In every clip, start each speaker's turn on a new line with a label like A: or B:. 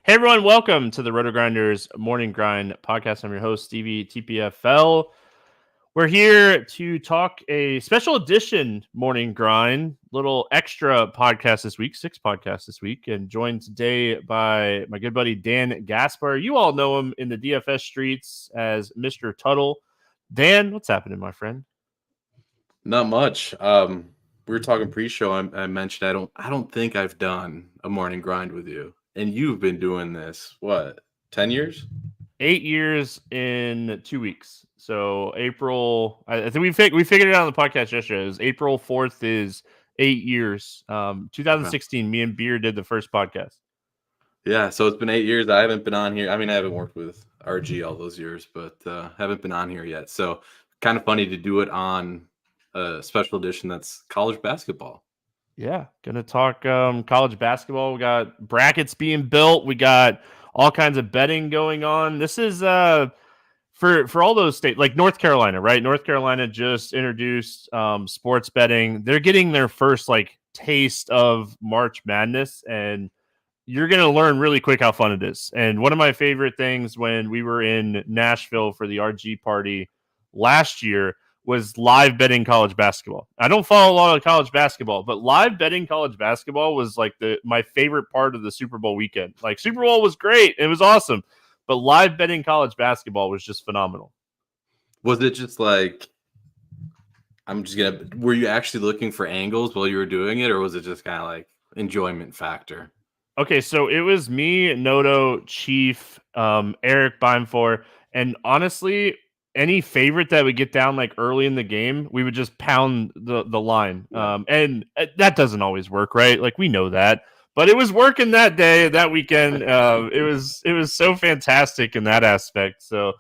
A: Hey everyone, welcome to the RotoGrinders Morning Grind podcast. I'm your host, Stevietpfl. We're here to talk a special edition Morning Grind, little extra podcast this week, 6 podcasts this week, and joined today by my good buddy Dan Gaspar. You all know him in the DFS streets as Mr. Tuttle. Dan, what's happening, my friend?
B: Not much. We were talking pre-show. I mentioned I don't think I've done a morning grind with you, and you've been doing this what 10 years?
A: 8 years in 2 weeks. So April, I think we figured it out on the podcast yesterday. It was April 4th is 8 years. 2016, me and Beer did the first podcast.
B: Yeah, so it's been 8 years. I haven't been on here. I mean, I haven't worked with RG all those years, but haven't been on here yet. So kind of funny to do it on a special edition that's college basketball.
A: Yeah, gonna talk college basketball. We got brackets being built. We got all kinds of betting going on. This is for all those states like North Carolina, right? North Carolina just introduced sports betting. They're getting their first like taste of March Madness, and you're going to learn really quick how fun it is. And one of my favorite things when we were in Nashville for the RG party last year was live betting college basketball. I don't follow a lot of college basketball, but live betting college basketball was like my favorite part of the Super Bowl weekend. Like Super Bowl was great. It was awesome. But live betting college basketball was just phenomenal.
B: Was it just like, were you actually looking for angles while you were doing it, or was it just kind of like enjoyment factor?
A: Okay, so it was me, Noto, Chief, Eric Beimfor, and honestly, any favorite that would get down like early in the game, we would just pound the line.
B: Yeah.
A: And that doesn't always work, right? Like we know that, but it was working that day, that weekend. It was so fantastic in that aspect. So,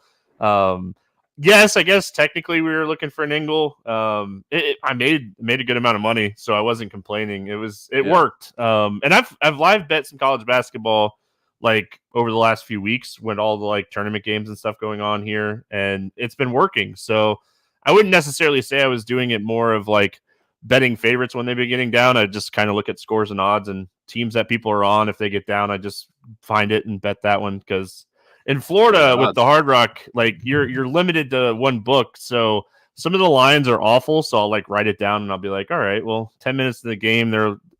A: yes, I guess technically we were looking for an angle. I made a good amount of money, so I wasn't complaining. It worked. And I've live bet some college basketball like over the last few weeks when all the like tournament games and stuff going on here, and it's been working. So I wouldn't necessarily say I was doing it more of like betting favorites when they've been getting down. I just kind of look at scores and odds and teams that people are on. If they get down, I just find it and bet that one because in Florida with the Hard Rock, like you're limited to one book, so some of the lines are awful. So I'll like write it down and I'll be like, all right, well, 10 minutes of the game,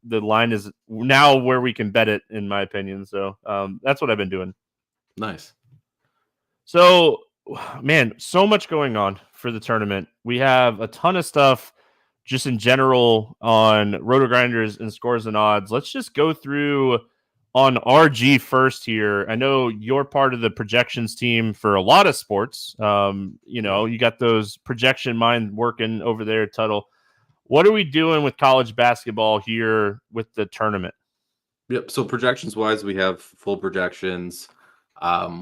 A: the line is now where we can bet it, in my opinion. So that's what I've been doing.
B: Nice.
A: So, man, so much going on for the tournament. We have a ton of stuff just in general on RotoGrinders and scores and odds. Let's just go through on RG first here. I know you're part of the projections team for a lot of sports. You got those projection mind working over there, Tuttle. What are we doing with college basketball here with the tournament?
B: Yep. So projections wise, we have full projections.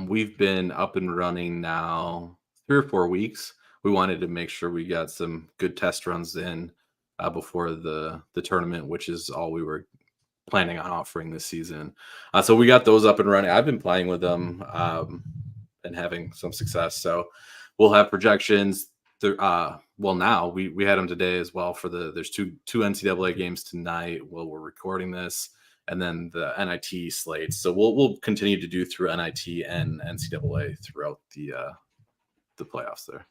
B: We've been up and running now 3 or 4 weeks. We wanted to make sure we got some good test runs in before the tournament, which is all we were planning on offering this season. So we got those up and running. I've been playing with them and having some success. So we'll have projections. Now we had them today as well for there's two NCAA games tonight while we're recording this, and then the NIT slates. So we'll continue to do through NIT and NCAA throughout the playoffs there.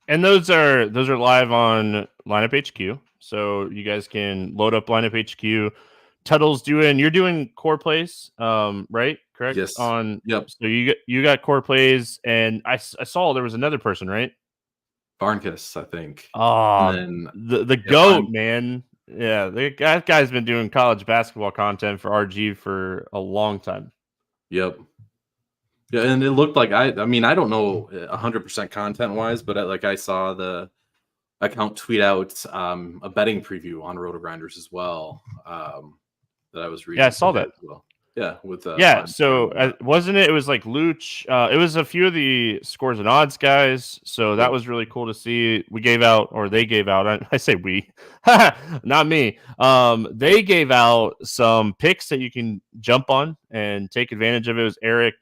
A: And those are live on Lineup HQ, so you guys can load up Lineup HQ. Tuttle's you're doing core plays, right? Correct.
B: Yes.
A: Yep. So you got core plays, and I saw there was another person, right?
B: Barnkiss, I think.
A: Oh, the GOAT, man. Yeah, that guy's been doing college basketball content for RG for a long time.
B: Yep. Yeah, and it looked like I mean, I don't know 100% content-wise, but I saw the account tweet out a betting preview on RotoGrinders as well that I was reading.
A: Yeah, I saw that.
B: As well. Yeah, with
A: so wasn't it? It was like Luch. It was a few of the scores and odds guys. So that was really cool to see. We gave out, or they gave out. I say we, not me. They gave out some picks that you can jump on and take advantage of. It was Eric,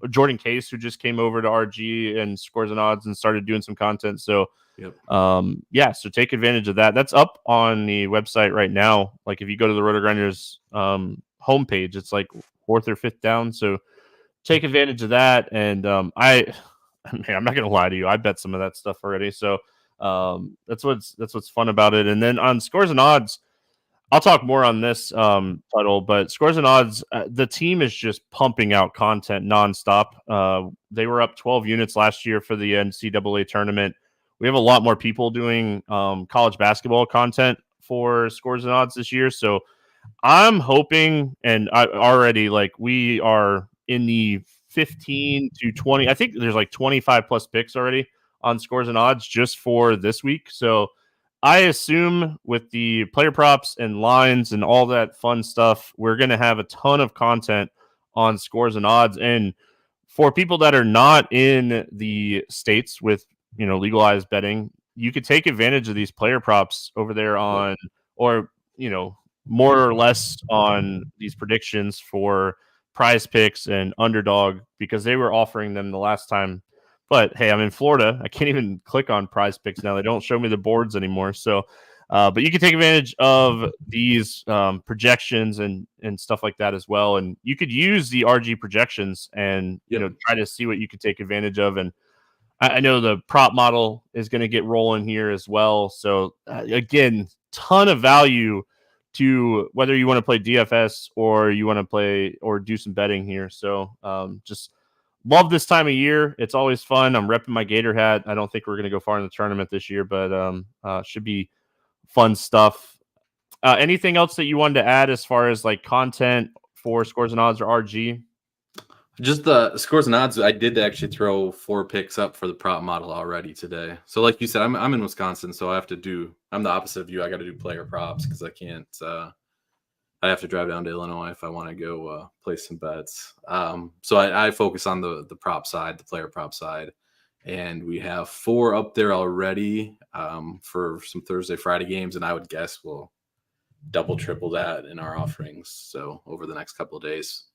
A: Jordan Case, who just came over to RG and scores and odds and started doing some content. So.
B: Yep.
A: So take advantage of that. That's up on the website right now. Like if you go to the RotoGrinders homepage, it's like 4th or 5th down. So take advantage of that. And man, I'm not gonna lie to you, I bet some of that stuff already. So that's what's fun about it. And then on scores and odds, I'll talk more on this title, but scores and odds, the team is just pumping out content nonstop. They were up 12 units last year for the NCAA tournament. We have a lot more people doing college basketball content for scores and odds this year. So I'm hoping, and we are in the 15 to 20. I think there's like 25 plus picks already on scores and odds just for this week. So I assume with the player props and lines and all that fun stuff, we're going to have a ton of content on scores and odds. And for people that are not in the states with, legalized betting, you could take advantage of these player props over there on, or, more or less on these predictions for Prize Picks and Underdog, because they were offering them the last time. But hey, I'm in Florida. I can't even click on Prize Picks now. They don't show me the boards anymore. So, but you can take advantage of these projections and stuff like that as well. And you could use the RG projections and try to see what you could take advantage of. And I know the prop model is going to get rolling here as well. So again, ton of value to whether you want to play DFS or you want to play or do some betting here. So just love this time of year. It's always fun. I'm repping my Gator hat. I don't think we're going to go far in the tournament this year, but should be fun stuff. Anything else that you wanted to add as far as like content for scores and odds or RG?
B: Just the scores and odds. I did actually throw 4 picks up for the prop model already today. So like you said, I'm in Wisconsin, so I'm the opposite of you. I got to do player props because I can't. I have to drive down to Illinois if I want to go play some bets. So I focus on the prop side, the player prop side. And we have 4 up there already for some Thursday, Friday games. And I would guess we'll double, triple that in our offerings. So over the next couple of days.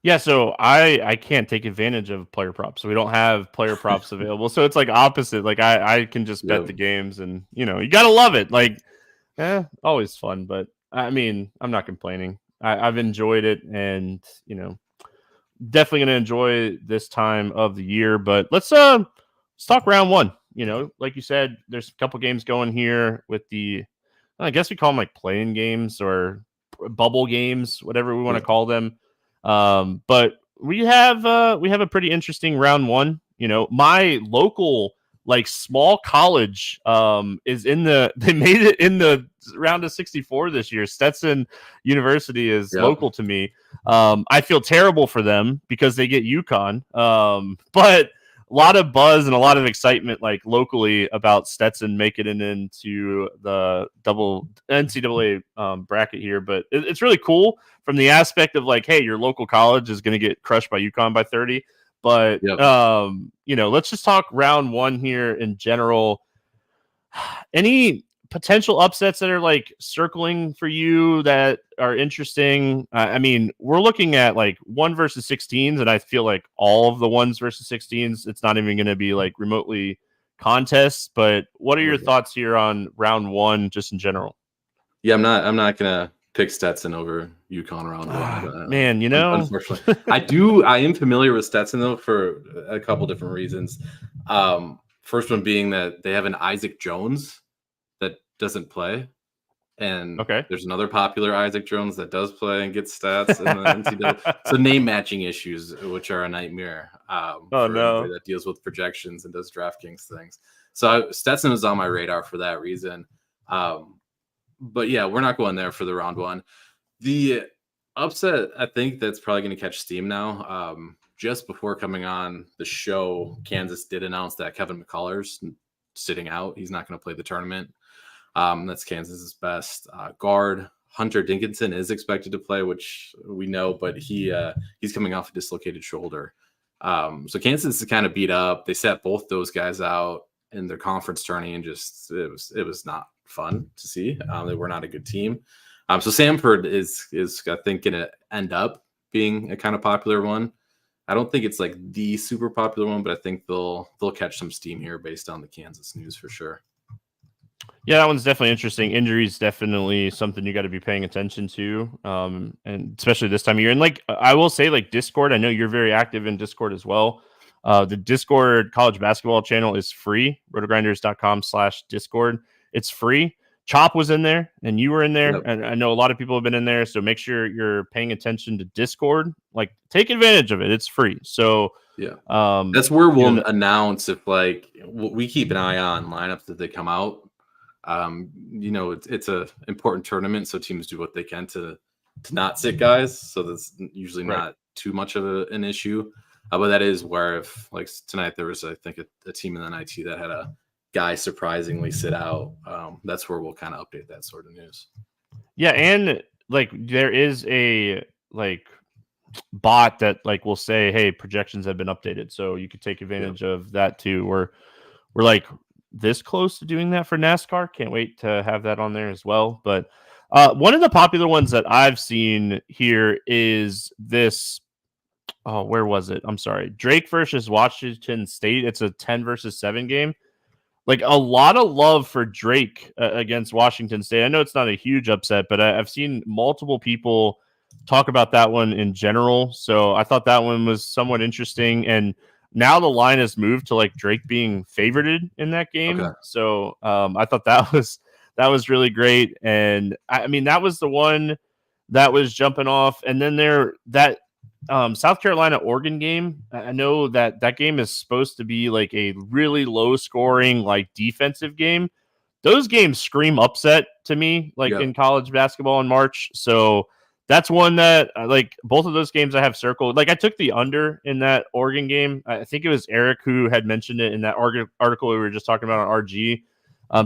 A: Yeah, so I can't take advantage of player props. So we don't have player props available. So it's like opposite. Like I can just bet the games and, you got to love it. Like, always fun. But I mean, I'm not complaining. I've enjoyed it and, definitely going to enjoy this time of the year. But let's talk round 1. Like you said, there's a couple games going here with I guess we call them like playing games or bubble games, whatever we want to call them. But we have a pretty interesting round 1. My local like small college is they made it in the round of 64 this year. Stetson University is local to me. I feel terrible for them because they get UConn. But a lot of buzz and a lot of excitement like locally about Stetson making it into the double NCAA bracket here. But it's really cool from the aspect of like, hey, your local college is going to get crushed by UConn by 30. But, let's just talk round 1 here in general. Any potential upsets that are like circling for you that are interesting? I mean, we're looking at like 1 versus 16s, and I feel like all of the 1s versus 16s, it's not even going to be like remotely contests. But what are your thoughts here on round 1 just in general?
B: Yeah, I'm not going to pick Stetson over UConn round 1.
A: Man,
B: unfortunately, I am familiar with Stetson though for a couple different reasons. First one being that they have an Isaac Jones that doesn't play, and there's another popular Isaac Jones that does play and gets stats in the NCAA. So name matching issues, which are a nightmare for anybody that deals with projections and does DraftKings things. So Stetson is on my radar for that reason. But yeah, we're not going there for the round 1. The upset, I think that's probably going to catch steam now. Just before coming on the show, Kansas did announce that Kevin McCullar's sitting out. He's not going to play the tournament. That's Kansas's best guard. Hunter Dickinson is expected to play, which we know, but he's coming off a dislocated shoulder. So Kansas is kind of beat up. They set both those guys out in their conference tourney, and just it was not fun to see. They were not a good team. So Samford is I think going to end up being a kind of popular one. I don't think it's like the super popular one, but I think they'll catch some steam here based on the Kansas news for sure.
A: Yeah, that one's definitely interesting. Injuries definitely something you got to be paying attention to, and especially this time of year. And like I will say, like Discord, I know you're very active in Discord as well. The Discord college basketball channel is free. RotoGrinders.com/Discord. It's free. Chop was in there, and you were in there,
B: Yep.
A: and I know a lot of people have been in there. So make sure you're paying attention to Discord. Like, take advantage of it. It's free. So
B: Yeah. That's where
A: you
B: we'll
A: know,
B: announce if like we keep an eye on lineups that they come out. It's a important tournament, so teams do what they can to not sit guys. So that's usually
A: right.
B: not too much of an issue. But that is where if like tonight there was I think a team in the NIT that had a guy surprisingly sit out. That's where we'll kind of update that sort of news.
A: Yeah, and like there is a like bot that like will say, hey, projections have been updated, so you could take advantage of that too. We're like this close to doing that for NASCAR. Can't wait to have that on there as well. But one of the popular ones that I've seen here is this. Oh, where was it? I'm sorry. Drake versus Washington State. It's a 10 versus 7 game. Like a lot of love for Drake against Washington State. I know it's not a huge upset, but I've seen multiple people talk about that one in general. So I thought that one was somewhat interesting. And now the line has moved to like Drake being favored in that game.
B: Okay.
A: So I thought that was really great. And I mean, that was the one that was jumping off. And then that South Carolina Oregon game. I know that game is supposed to be like a really low scoring, like defensive game. Those games scream upset to me, like in college basketball in March. So that's one that like both of those games I have circled. Like I took the under in that Oregon game. I think it was Eric who had mentioned it in that article we were just talking about on RG.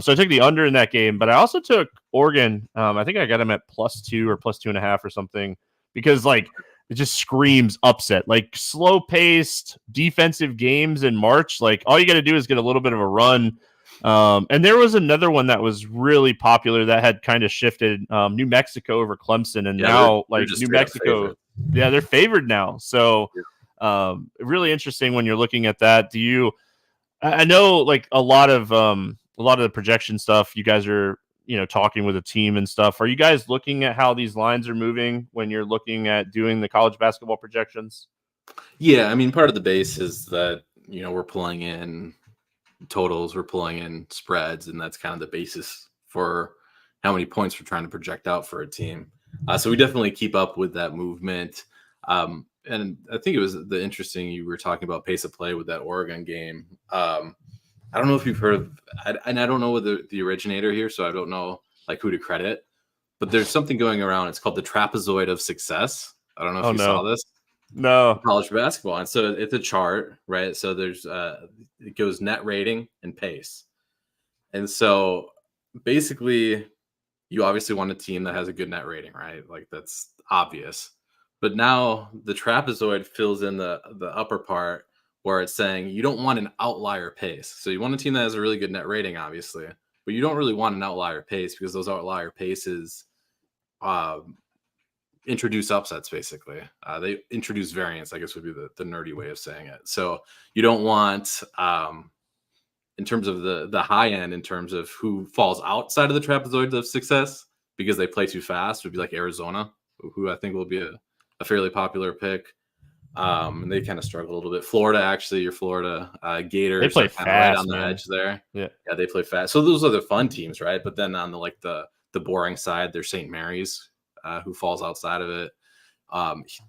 A: So I took the under in that game, but I also took Oregon. I think I got them at +2 or +2.5 or something because like it just screams upset. Like slow paced defensive games in March. Like all you got to do is get a little bit of a run. And there was another one that was really popular that had kind of shifted New Mexico over Clemson. And now like New Mexico, they're favored now. So really interesting when you're looking at that. I know like a lot of the projection stuff you guys are, talking with a team and stuff. Are you guys looking at how these lines are moving when you're looking at doing the college basketball projections?
B: Yeah, I mean, part of the base is that, we're pulling in totals, we're pulling in spreads, and that's kind of the basis for how many points we're trying to project out for a team. So we definitely keep up with that movement. And I think it was the interesting, you were talking about pace of play with that Oregon game. I don't know if you've heard of, and I don't know the originator here, so I don't know like who to credit, but there's something going around. It's called the trapezoid of success. I don't know if you saw this.
A: No.
B: College basketball. And so it's a chart, right? So there's it goes net rating and pace. And so basically you obviously want a team that has a good net rating, right? Like that's obvious. But now the trapezoid fills in the upper part where it's saying you don't want an outlier pace. So you want a team that has a really good net rating, obviously, but you don't really want an outlier pace because those outlier paces introduce upsets, basically. They introduce variance, I guess would be the nerdy way of saying it. So you don't want, in terms of the high end, in terms of who falls outside of the trapezoid of success because they play too fast, would be like Arizona, who I think will be a fairly popular pick. And they kind of struggle a little bit. Florida, actually, your Florida Gators,
A: they play
B: kind
A: fast,
B: of right on the
A: man.
B: edge there.
A: Yeah,
B: they play fast. So those are the fun teams, right? But then on the boring side, there's St. Mary's, who falls outside of it.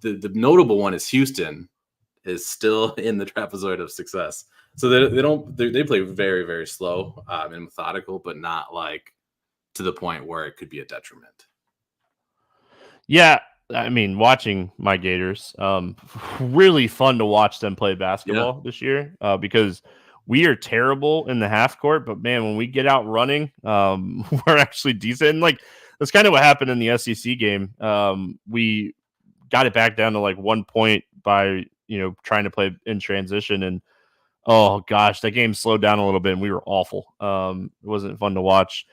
B: The notable one is Houston is still in the trapezoid of success. So they play very, very slow and methodical, but not like to the point where it could be a detriment.
A: Yeah. I mean, watching my Gators, really fun to watch them play basketball this year because we are terrible in the half court, but man, when we get out running, we're actually decent. And like that's kind of what happened in the SEC game. We got it back down to like 1 point by trying to play in transition, and oh gosh, that game slowed down a little bit, and we were awful. It wasn't fun to watch.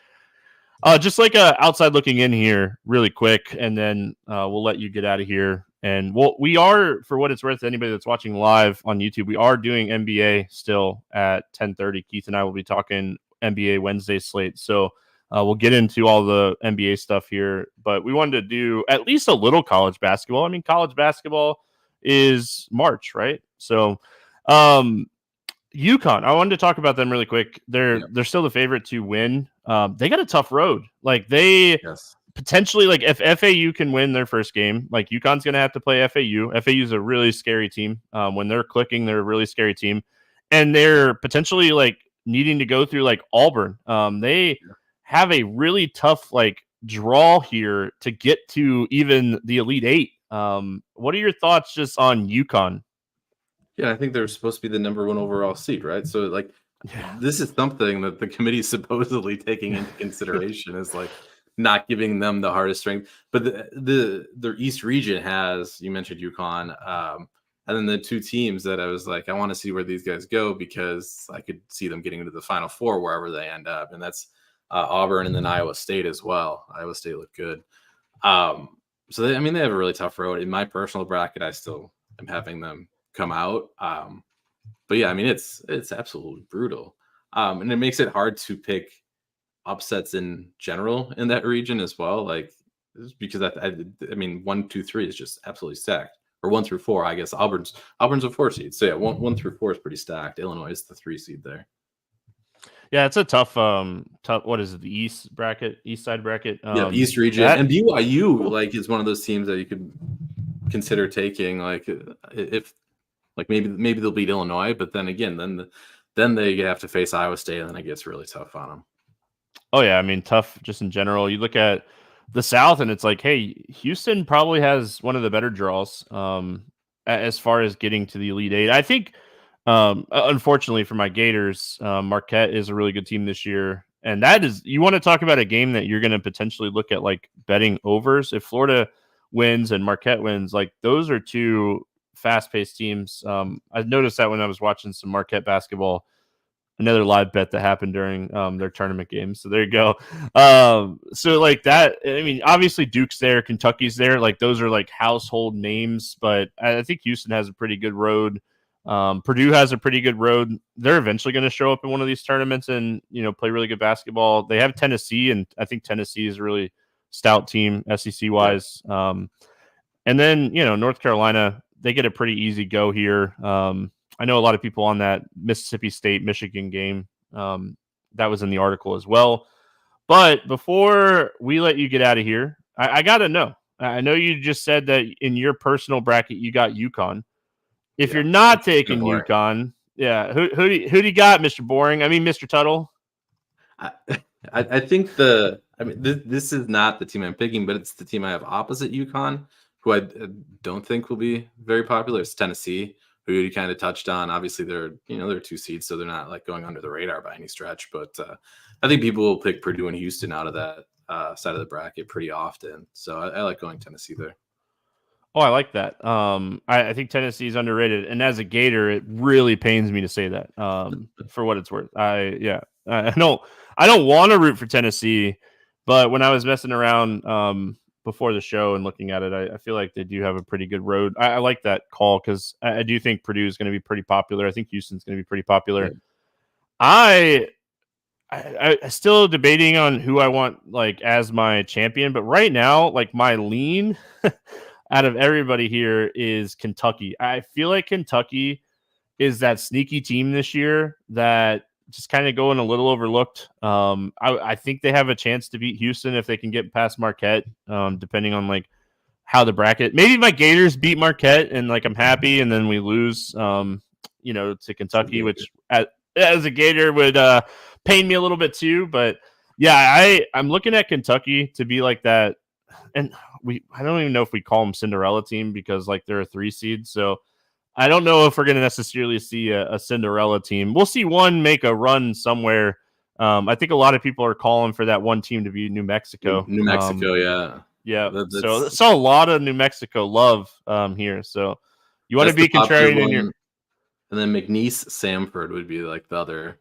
A: Just like outside looking in here really quick, and then we'll let you get out of here. And we are, for what it's worth, anybody that's watching live on YouTube, we are doing NBA still at 10:30. Keith and I will be talking NBA Wednesday slate. So we'll get into all the NBA stuff here, but we wanted to do at least a little college basketball. I mean, college basketball is March, right? So UConn, I wanted to talk about them really quick. They're still the favorite to win. They got a tough road. Like they potentially, like if FAU can win their first game, like UConn's going to have to play FAU. FAU is a really scary team. When they're clicking, they're a really scary team, and they're potentially like needing to go through like Auburn. They have a really tough like draw here to get to even the Elite Eight. What are your thoughts just on UConn?
B: Yeah, I think they're supposed to be the number 1 overall seed, right? So like this is something that the committee is supposedly taking into consideration is like not giving them the hardest strength. But the East region has, you mentioned UConn, and then the 2 teams that I was like, I want to see where these guys go because I could see them getting into the Final Four wherever they end up, and that's Auburn and then Iowa State as well. Iowa State looked good. So they have a really tough road. In my personal bracket, I still am having them come out. But yeah, I mean, it's absolutely brutal. And it makes it hard to pick upsets in general in that region as well. Like, because I mean, 1, 2, 3 is just absolutely stacked, or 1 through 4. I guess Auburn's a 4 seed. So yeah, 1 through 4 is pretty stacked. Illinois is the 3 seed there.
A: Yeah, it's a tough. What is it? The East side bracket.
B: East region, and BYU like is one of those teams that you could consider taking. Like, if like maybe they'll beat Illinois, but then again, then they have to face Iowa State, and then it gets really tough on them.
A: Oh yeah, I mean, tough just in general. You look at the South, and it's like, hey, Houston probably has one of the better draws as far as getting to the Elite Eight. I think. Unfortunately for my Gators, Marquette is a really good team this year. And that is, you want to talk about a game that you're going to potentially look at like betting overs. If Florida wins and Marquette wins, like those are 2 fast-paced teams. I noticed that when I was watching some Marquette basketball, another live bet that happened during their tournament games. So there you go. So like that, I mean, obviously Duke's there, Kentucky's there. Like those are like household names, but I think Houston has a pretty good road. Purdue has a pretty good road. They're eventually going to show up in one of these tournaments and, play really good basketball. They have Tennessee, and I think Tennessee is a really stout team SEC wise. And then, North Carolina, they get a pretty easy go here. I know a lot of people on that Mississippi State, Michigan game. That was in the article as well. But before we let you get out of here, I got to know. I know you just said that in your personal bracket, you got UConn. If you're not taking UConn, who do you got, Mr. Boring? I mean, Mr. Tuttle.
B: I think this is not the team I'm picking, but it's the team I have opposite UConn, who I don't think will be very popular. It's Tennessee, who you kind of touched on. Obviously, they're 2 seeds, so they're not like going under the radar by any stretch. But I think people will pick Purdue and Houston out of that side of the bracket pretty often. So I like going Tennessee there.
A: Oh, I like that. I think Tennessee is underrated, and as a Gator, it really pains me to say that. For what it's worth, I don't want to root for Tennessee, but when I was messing around before the show and looking at it, I feel like they do have a pretty good road. I like that call because I do think Purdue is going to be pretty popular. I think Houston's going to be pretty popular. I still debating on who I want like as my champion, but right now, like my lean. Out of everybody here is Kentucky. I feel like Kentucky is that sneaky team this year that just kind of going a little overlooked. I think they have a chance to beat Houston if they can get past Marquette, depending on like how the bracket. Maybe my Gators beat Marquette and like I'm happy, and then we lose, to Kentucky, which as a Gator would pain me a little bit too. But yeah, I'm looking at Kentucky to be like that. And I don't even know if we call them Cinderella team because like they're a 3 seed. So I don't know if we're going to necessarily see a Cinderella team. We'll see one make a run somewhere. I think a lot of people are calling for that one team to be New Mexico.
B: New Mexico, yeah.
A: Yeah. So saw a lot of New Mexico love here. So you want to be contrarian in your.
B: And then McNeese Samford would be like the other.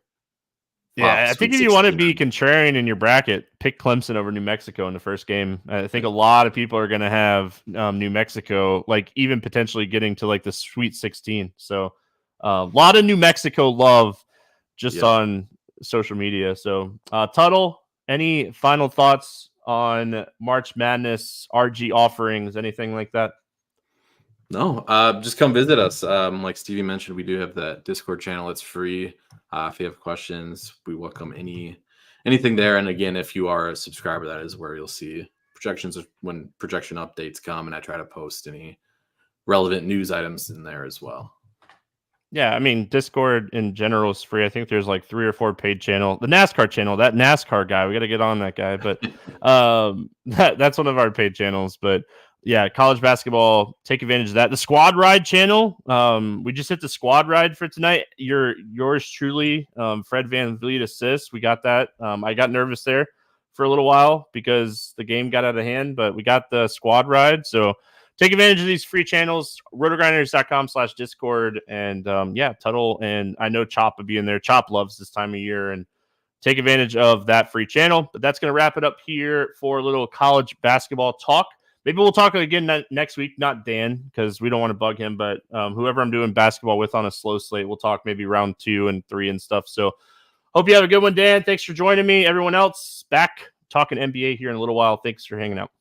A: Yeah, I think if you want to be contrarian in your bracket, pick Clemson over New Mexico in the first game. I think a lot of people are going to have New Mexico, like even potentially getting to like the Sweet 16. So a lot of New Mexico love just on social media. So, Tuttle, any final thoughts on March Madness RG offerings, anything like that?
B: No, just come visit us. Like Stevie mentioned, we do have that Discord channel. It's free. If you have questions, we welcome anything there. And again, if you are a subscriber, that is where you'll see projections when projection updates come, and I try to post any relevant news items in there as well.
A: Yeah, I mean, Discord in general is free. I think there's like 3 or 4 paid channel. The NASCAR channel, that NASCAR guy, we got to get on that guy. But that's one of our paid channels. But yeah, college basketball, take advantage of that. The Squad Ride channel, we just hit the Squad Ride for tonight. Yours truly, Fred Van Vliet assist. We got that. I got nervous there for a little while because the game got out of hand, but we got the Squad Ride. So take advantage of these free channels, rotogrinders.com/Discord. And yeah, Tuttle and I know Chop will be in there. Chop loves this time of year, and take advantage of that free channel. But that's going to wrap it up here for a little college basketball talk. Maybe we'll talk again next week, not Dan, because we don't want to bug him, but whoever I'm doing basketball with on a slow slate, we'll talk maybe round 2 and 3 and stuff. So hope you have a good one, Dan. Thanks for joining me. Everyone else, back talking NBA here in a little while. Thanks for hanging out.